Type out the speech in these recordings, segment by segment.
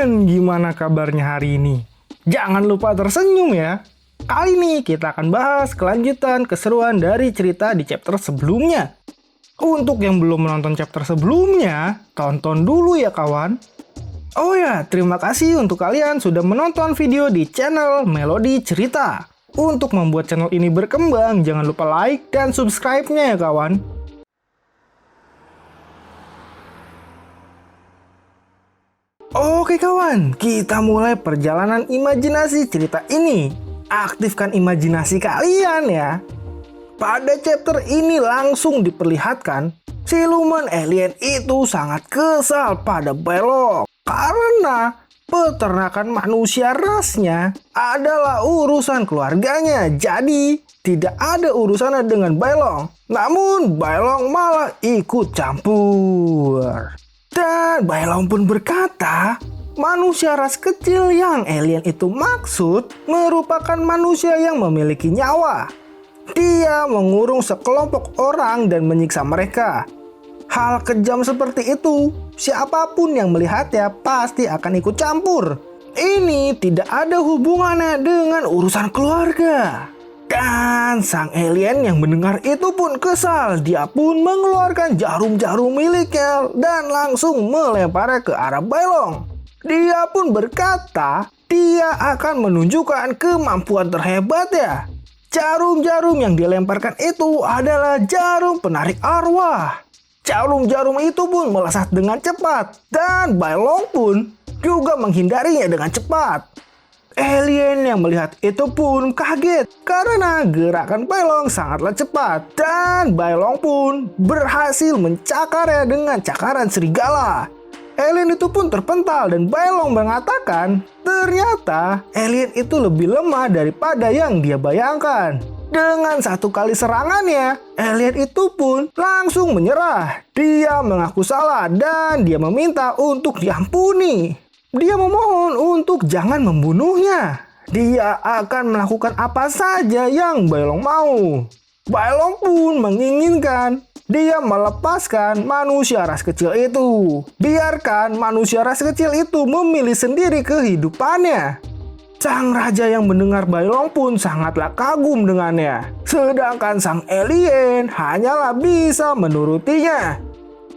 kawan, gimana kabarnya hari ini? Jangan lupa tersenyum ya. Kali ini kita akan bahas kelanjutan keseruan dari cerita di chapter sebelumnya. Untuk yang belum menonton chapter sebelumnya, tonton dulu ya kawan. Oh ya, terima kasih untuk kalian sudah menonton video di channel Melody Cerita. Untuk membuat channel ini berkembang, jangan lupa like dan subscribe-nya ya kawan. Oke kawan, kita mulai perjalanan imajinasi cerita ini. Aktifkan imajinasi kalian ya. Pada chapter ini langsung diperlihatkan, siluman alien itu sangat kesal pada Bailong karena peternakan manusia rasnya adalah urusan keluarganya. Jadi tidak ada urusannya dengan Bailong. Namun Bailong malah ikut campur. Dan Bailong pun berkata, manusia ras kecil yang alien itu maksud merupakan manusia yang memiliki nyawa. Dia mengurung sekelompok orang dan menyiksa mereka. Hal kejam seperti itu, siapapun yang melihatnya pasti akan ikut campur. Ini tidak ada hubungannya dengan urusan keluarga. Dan sang alien yang mendengar itu pun kesal. Dia pun mengeluarkan jarum-jarum miliknya dan langsung melemparnya ke arah Bailong. Dia pun berkata, dia akan menunjukkan kemampuan terhebatnya. Jarum-jarum yang dilemparkan itu adalah jarum penarik arwah. Jarum-jarum itu pun melesat dengan cepat dan Bailong pun juga menghindarinya dengan cepat. Alien yang melihat itu pun kaget karena gerakan Bailong sangatlah cepat dan Bailong pun berhasil mencakarnya dengan cakaran serigala. Alien itu pun terpental dan Bailong mengatakan ternyata alien itu lebih lemah daripada yang dia bayangkan. Dengan satu kali serangannya, alien itu pun langsung menyerah. Dia mengaku salah dan dia meminta untuk diampuni. Dia memohon untuk jangan membunuhnya. Dia akan melakukan apa saja yang Bailong mau. Bailong pun menginginkan dia melepaskan manusia ras kecil itu. Biarkan manusia ras kecil itu memilih sendiri kehidupannya. Sang raja yang mendengar Bailong pun sangatlah kagum dengannya. Sedangkan sang alien hanyalah bisa menurutinya.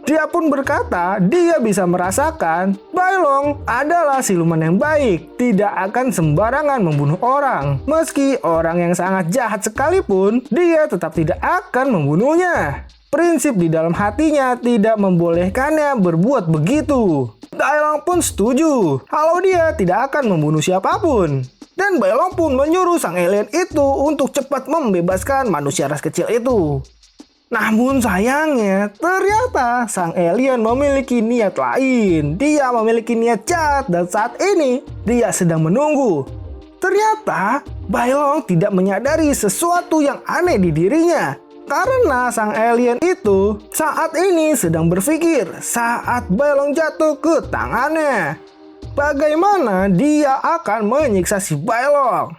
Dia pun berkata dia bisa merasakan Bailong adalah siluman yang baik, tidak akan sembarangan membunuh orang. Meski orang yang sangat jahat sekalipun, dia tetap tidak akan membunuhnya. Prinsip di dalam hatinya tidak membolehkannya berbuat begitu. Bailong pun setuju kalau dia tidak akan membunuh siapapun. Dan Bailong pun menyuruh sang alien itu untuk cepat membebaskan manusia ras kecil itu. Namun sayangnya, ternyata sang alien memiliki niat lain. Dia memiliki niat jahat dan saat ini dia sedang menunggu. Ternyata Bailong tidak menyadari sesuatu yang aneh di dirinya. Karena sang alien itu saat ini sedang berpikir saat Bailong jatuh ke tangannya. Bagaimana dia akan menyiksa si Bailong.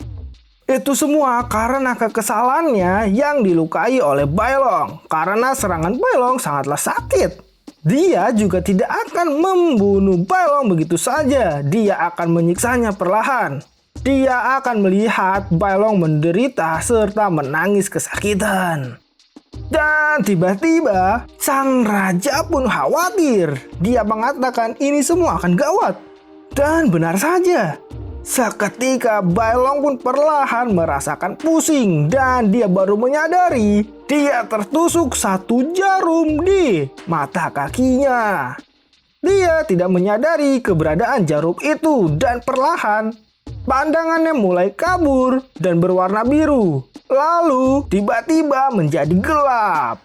Itu semua karena kekesalannya yang dilukai oleh Bailong. Karena serangan Bailong sangatlah sakit. Dia juga tidak akan membunuh Bailong begitu saja. Dia akan menyiksanya perlahan. Dia akan melihat Bailong menderita serta menangis kesakitan. Dan tiba-tiba sang raja pun khawatir. Dia mengatakan ini semua akan gawat. Dan benar saja. Seketika Bailong pun perlahan merasakan pusing dan dia baru menyadari dia tertusuk satu jarum di mata kakinya. Dia tidak menyadari keberadaan jarum itu dan perlahan pandangannya mulai kabur dan berwarna biru. Lalu tiba-tiba menjadi gelap.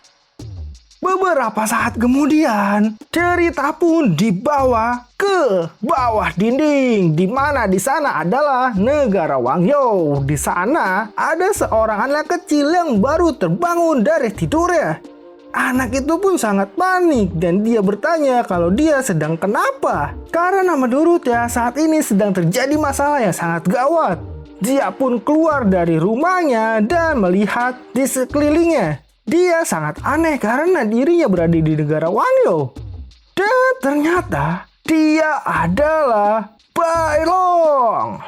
Beberapa saat kemudian, cerita pun dibawa ke bawah dinding, di mana di sana adalah negara Wangyou. Di sana ada seorang anak kecil yang baru terbangun dari tidurnya. Anak itu pun sangat panik dan dia bertanya kalau dia sedang kenapa. Karena menurutnya saat ini sedang terjadi masalah yang sangat gawat. Dia pun keluar dari rumahnya dan melihat di sekelilingnya. Dia sangat aneh karena dirinya berada di negara Wangyou. Dan ternyata dia adalah Bailong.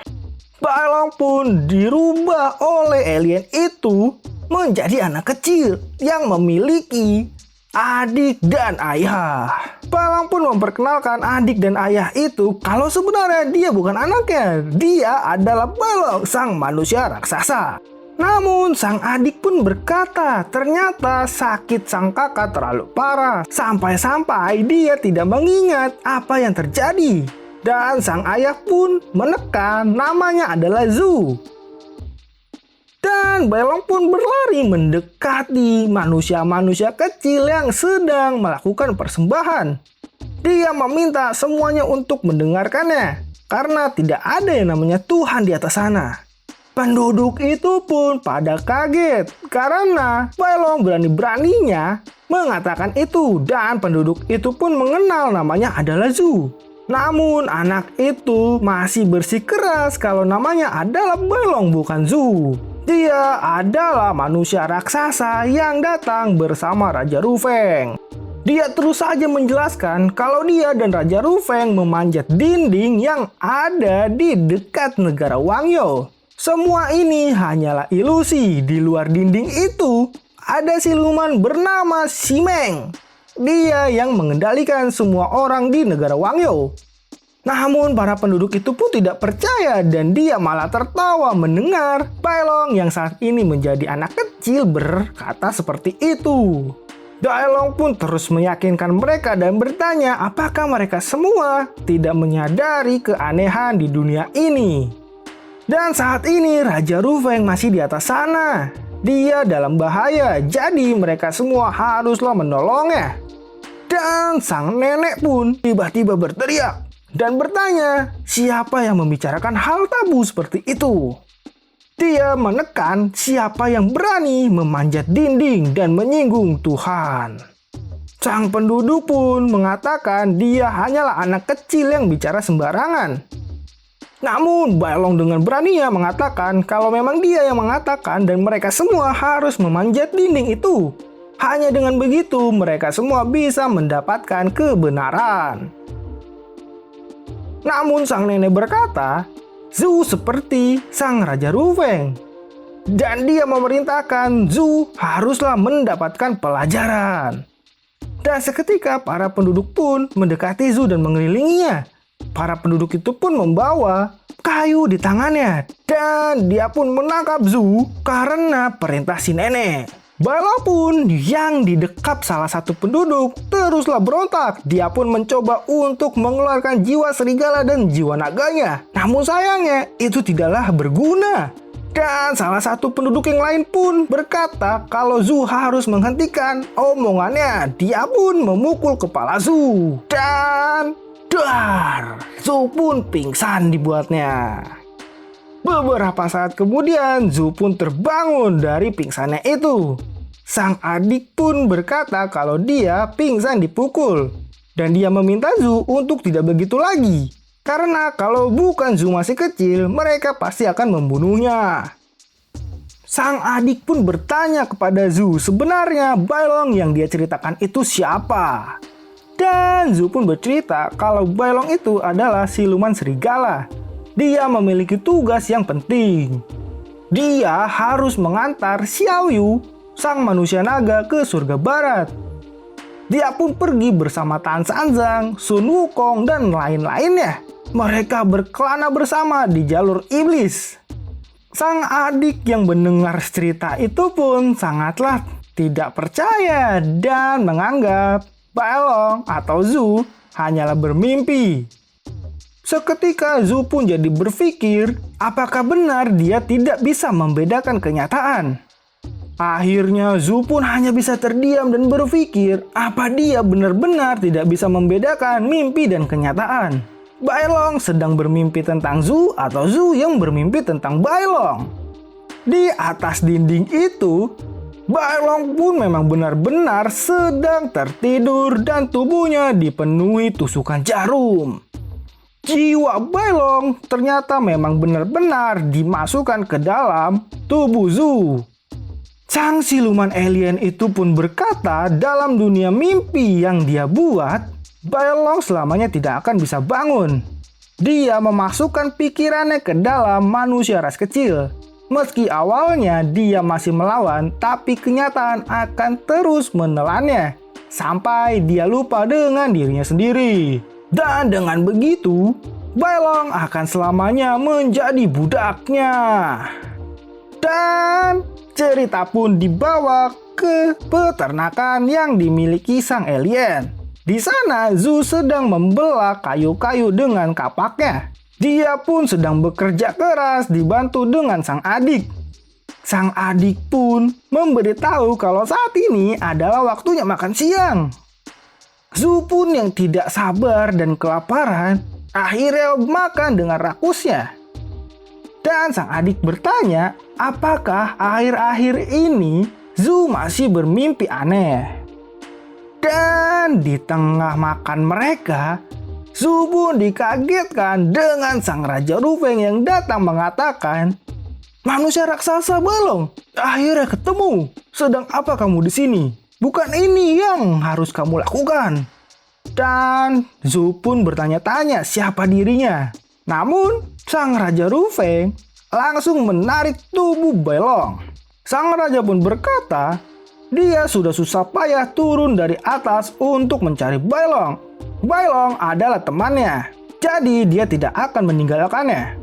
Bailong pun dirubah oleh alien itu menjadi anak kecil yang memiliki adik dan ayah. Bailong pun memperkenalkan adik dan ayah itu kalau sebenarnya dia bukan anaknya. Dia adalah Bailong, sang manusia raksasa. Namun sang adik pun berkata ternyata sakit sang kakak terlalu parah. Sampai-sampai dia tidak mengingat apa yang terjadi. Dan sang ayah pun menekan namanya adalah Zhu. Dan Bailong pun berlari mendekati manusia-manusia kecil yang sedang melakukan persembahan. Dia meminta semuanya untuk mendengarkannya, karena tidak ada yang namanya Tuhan di atas sana. Penduduk itu pun pada kaget, karena Bailong berani-beraninya mengatakan itu. Dan penduduk itu pun mengenal namanya adalah Zhu. Namun anak itu masih bersikeras kalau namanya adalah Bailong bukan Zhu. Dia adalah manusia raksasa yang datang bersama Raja Rufeng. Dia terus saja menjelaskan kalau dia dan Raja Rufeng memanjat dinding yang ada di dekat negara Wangyo. Semua ini hanyalah ilusi. Di luar dinding itu ada siluman bernama Simeng. Dia yang mengendalikan semua orang di negara Wangyo. Namun para penduduk itu pun tidak percaya dan dia malah tertawa mendengar Bailong yang saat ini menjadi anak kecil berkata seperti itu. Bailong pun terus meyakinkan mereka dan bertanya apakah mereka semua tidak menyadari keanehan di dunia ini. Dan saat ini Raja Rufeng masih di atas sana. Dia dalam bahaya, jadi mereka semua haruslah menolongnya. Dan sang nenek pun tiba-tiba berteriak dan bertanya siapa yang membicarakan hal tabu seperti itu. Dia menekan siapa yang berani memanjat dinding dan menyinggung Tuhan. Sang penduduk pun mengatakan dia hanyalah anak kecil yang bicara sembarangan. Namun Bailong dengan beraninya mengatakan kalau memang dia yang mengatakan dan mereka semua harus memanjat dinding itu. Hanya dengan begitu mereka semua bisa mendapatkan kebenaran. Namun sang nenek berkata, Zhu seperti sang Raja Rufeng. Dan dia memerintahkan Zhu haruslah mendapatkan pelajaran. Dan seketika para penduduk pun mendekati Zhu dan mengelilinginya. Para penduduk itu pun membawa kayu di tangannya. Dan dia pun menangkap Zhu karena perintah si nenek. Bailong pun yang didekap salah satu penduduk teruslah berontak. Dia pun mencoba untuk mengeluarkan jiwa serigala dan jiwa naganya. Namun sayangnya itu tidaklah berguna. Dan salah satu penduduk yang lain pun berkata kalau Zhu harus menghentikan omongannya. Dia pun memukul kepala Zhu. Dan dar, Zhu pun pingsan dibuatnya. Beberapa saat kemudian Zhu pun terbangun dari pingsannya itu. Sang adik pun berkata kalau dia pingsan dipukul. Dan dia meminta Zhu untuk tidak begitu lagi. Karena kalau bukan Zhu masih kecil, mereka pasti akan membunuhnya. Sang adik pun bertanya kepada Zhu sebenarnya Bailong yang dia ceritakan itu siapa. Dan Zhu pun bercerita kalau Bailong itu adalah siluman serigala. Dia memiliki tugas yang penting. Dia harus mengantar Xiao Yu, sang manusia naga, ke surga barat. Dia pun pergi bersama Tan Sanzang, Sun Wukong, dan lain-lainnya. Mereka berkelana bersama di jalur iblis. Sang adik yang mendengar cerita itu pun sangatlah tidak percaya dan menganggap Bailong atau Zhu hanyalah bermimpi. Seketika Zhu pun jadi berpikir, apakah benar dia tidak bisa membedakan kenyataan? Akhirnya Zhu pun hanya bisa terdiam dan berpikir, apa dia benar-benar tidak bisa membedakan mimpi dan kenyataan? Bailong sedang bermimpi tentang Zhu atau Zhu yang bermimpi tentang Bailong? Di atas dinding itu, Bailong pun memang benar-benar sedang tertidur dan tubuhnya dipenuhi tusukan jarum. Jiwa Bailong ternyata memang benar-benar dimasukkan ke dalam tubuh Zhu. Sang siluman alien itu pun berkata dalam dunia mimpi yang dia buat, Bailong selamanya tidak akan bisa bangun. Dia memasukkan pikirannya ke dalam manusia ras kecil. Meski awalnya dia masih melawan, tapi kenyataan akan terus menelannya. Sampai dia lupa dengan dirinya sendiri. Dan dengan begitu, Bailong akan selamanya menjadi budaknya. Dan cerita pun dibawa ke peternakan yang dimiliki sang alien. Di sana, Zhu sedang membelah kayu-kayu dengan kapaknya. Dia pun sedang bekerja keras dibantu dengan sang adik. Sang adik pun memberitahu kalau saat ini adalah waktunya makan siang. Zhu pun yang tidak sabar dan kelaparan, akhirnya makan dengan rakusnya. Dan sang adik bertanya, apakah akhir-akhir ini Zhu masih bermimpi aneh. Dan di tengah makan mereka, Zhu pun dikagetkan dengan sang Raja Rufeng yang datang mengatakan, "Manusia raksasa Bailong, akhirnya ketemu. Sedang apa kamu di sini? Bukan ini yang harus kamu lakukan." Dan Zhu pun bertanya-tanya siapa dirinya. Namun, sang Raja Rufeng langsung menarik tubuh Bailong. Sang raja pun berkata, dia sudah susah payah turun dari atas untuk mencari Bailong. Bailong adalah temannya, jadi dia tidak akan meninggalkannya.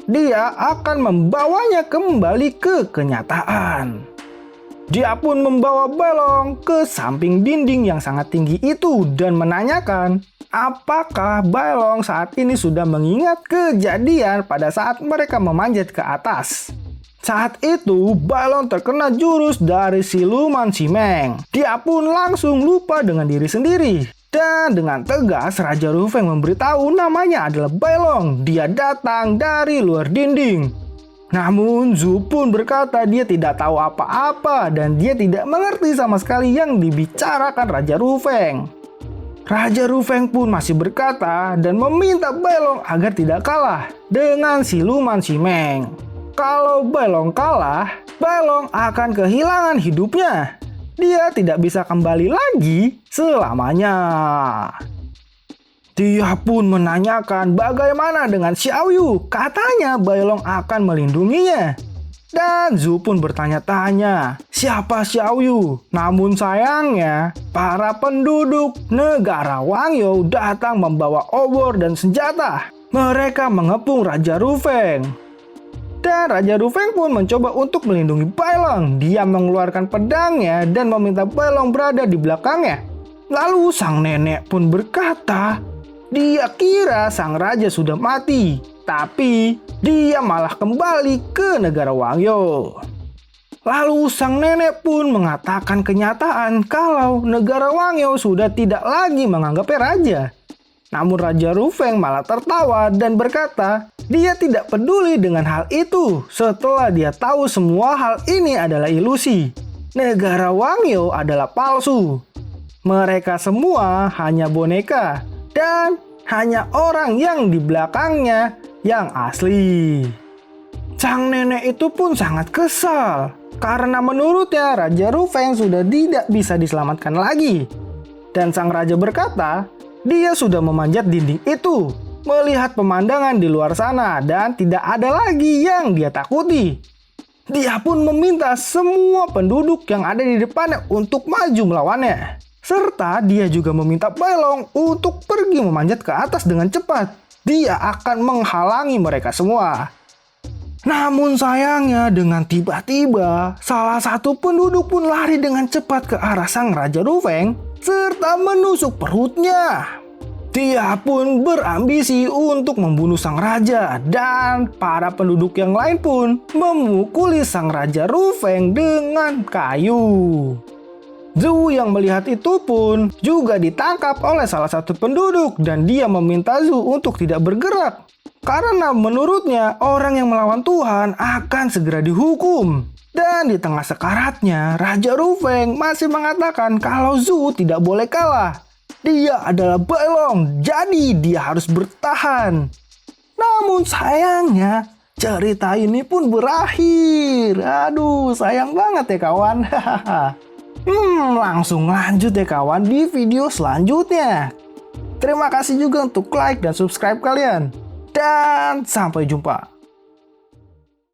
Dia akan membawanya kembali ke kenyataan. Dia pun membawa Bailong ke samping dinding yang sangat tinggi itu dan menanyakan, apakah Bailong saat ini sudah mengingat kejadian pada saat mereka memanjat ke atas. Saat itu, Bailong terkena jurus dari siluman Cimeng. Dia pun langsung lupa dengan diri sendiri. Dan dengan tegas, Raja Rufeng memberitahu namanya adalah Bailong. Dia datang dari luar dinding. Namun, Zhu pun berkata dia tidak tahu apa-apa dan dia tidak mengerti sama sekali yang dibicarakan Raja Rufeng. Raja Rufeng pun masih berkata dan meminta Bailong agar tidak kalah dengan siluman Cimeng. Kalau Bailong kalah, Bailong akan kehilangan hidupnya. Dia tidak bisa kembali lagi selamanya. Dia pun menanyakan bagaimana dengan Xiao Yu. Katanya Bailong akan melindunginya. Dan Zhu pun bertanya-tanya, siapa Xiao Yu? Namun sayangnya, para penduduk negara Wangyou datang membawa obor dan senjata. Mereka mengepung Raja Rufeng. Dan Raja Rufeng pun mencoba untuk melindungi Bailong. Dia mengeluarkan pedangnya dan meminta Bailong berada di belakangnya. Lalu sang nenek pun berkata, dia kira sang raja sudah mati. Tapi dia malah kembali ke negara Wangyou. Lalu sang nenek pun mengatakan kenyataan kalau negara Wangyou sudah tidak lagi menganggapnya raja. Namun Raja Rufeng malah tertawa dan berkata, dia tidak peduli dengan hal itu setelah dia tahu semua hal ini adalah ilusi. Negara Wangyou adalah palsu. Mereka semua hanya boneka dan hanya orang yang di belakangnya yang asli. Sang nenek itu pun sangat kesal karena menurutnya Raja Rufeng sudah tidak bisa diselamatkan lagi. Dan sang raja berkata, dia sudah memanjat dinding itu, melihat pemandangan di luar sana dan tidak ada lagi yang dia takuti. Dia pun meminta semua penduduk yang ada di depannya untuk maju melawannya. Serta dia juga meminta Bailong untuk pergi memanjat ke atas dengan cepat. Dia akan menghalangi mereka semua. Namun sayangnya dengan tiba-tiba salah satu penduduk pun lari dengan cepat ke arah sang Raja Rufeng serta menusuk perutnya. Dia pun berambisi untuk membunuh sang raja dan para penduduk yang lain pun memukuli sang Raja Rufeng dengan kayu. Zhu yang melihat itu pun juga ditangkap oleh salah satu penduduk dan dia meminta Zhu untuk tidak bergerak. Karena menurutnya orang yang melawan Tuhan akan segera dihukum. Dan di tengah sekaratnya, Raja Rufeng masih mengatakan kalau Zhu tidak boleh kalah. Dia adalah Bailong, jadi dia harus bertahan. Namun sayangnya, cerita ini pun berakhir. Aduh, sayang banget ya kawan. Langsung lanjut ya kawan di video selanjutnya. Terima kasih juga untuk like dan subscribe kalian. dan sampai jumpa.